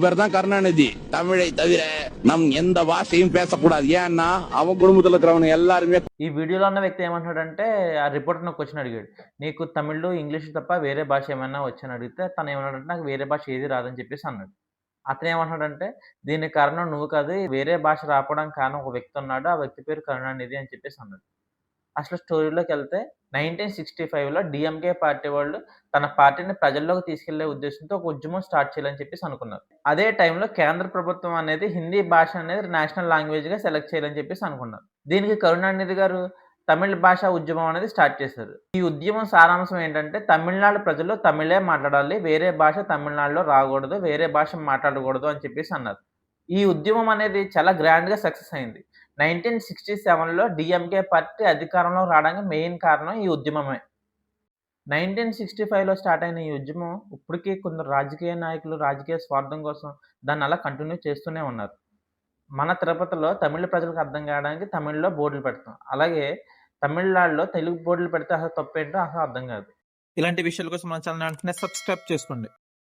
பேர்தான் கருணாநிதி. தமிழை தவிர நம் எந்த பாஷையும் பேசக்கூடாது. ஏன்னா அவன் குடும்பத்துல இருக்கிறவங்க எல்லாருமே. ఈ వీడియోలో ఉన్న వ్యక్తి ఏమంటున్నాడంటే, ఆ రిపోర్టర్ ఒక క్వశ్చన్ అడిగాడు. నీకు తమిళ్, ఇంగ్లీష్ తప్ప వేరే భాష ఏమైనా వచ్చని అడిగితే తను ఏమన్నాడంటే, నాకు వేరే భాష ఏది రాదని చెప్పేసి అన్నాడు. అతను ఏమంటున్నాడంటే, దీనికి కారణం నువ్వు కాదు. వేరే భాష రాకపోవడానికి కారణం ఒక వ్యక్తి ఉన్నాడు. ఆ వ్యక్తి పేరు కరుణానిధి అని చెప్పేసి అన్నాడు. అసలు స్టోరీలోకెళ్తే 1965లో డీఎంకే పార్టీ వాళ్ళు తన పార్టీని ప్రజల్లోకి తీసుకెళ్లే ఉద్దేశంతో ఒక ఉద్యమం స్టార్ట్ చేయాలని చెప్పేసి అనుకున్నారు. అదే టైంలో కేంద్ర ప్రభుత్వం అనేది హిందీ భాష అనేది నేషనల్ లాంగ్వేజ్‌గా సెలెక్ట్ చేయాలని చెప్పేసి అనుకున్నారు. దీనికి కరుణానిధి గారు తమిళ్ భాషా ఉద్యమం అనేది స్టార్ట్ చేశారు. ఈ ఉద్యమం సారాంశం ఏంటంటే, తమిళనాడు ప్రజలు తమిళే మాట్లాడాలి. వేరే భాష తమిళనాడులో రాకూడదు. వేరే భాష మాట్లాడకూడదు అని చెప్పేసి అన్నారు. ఈ ఉద్యమం అనేది చాలా గ్రాండ్‌గా సక్సెస్ అయింది. 1967లో డీఎంకే పార్టీ అధికారంలోకి రావడానికి మెయిన్ కారణం ఈ ఉద్యమమే. 1965లో స్టార్ట్ అయిన ఈ ఉద్యమం ఇప్పటికి కొందరు రాజకీయ నాయకులు రాజకీయ స్వార్థం కోసం దాన్ని అలా కంటిన్యూ చేస్తూనే ఉన్నారు. మన తిరుపతిలో తమిళ ప్రజలకు అర్థం కావడానికి తమిళ్‌లో బోర్డులు పెడతాం. అలాగే తమిళనాడులో తెలుగు బోర్డులు పెడితే అసలు తప్పేంటో అసలు అర్థం కాదు. ఇలాంటి విషయాల కోసం మన ఛానల్ వెంటనే సబ్స్క్రైబ్ చేసుకోండి.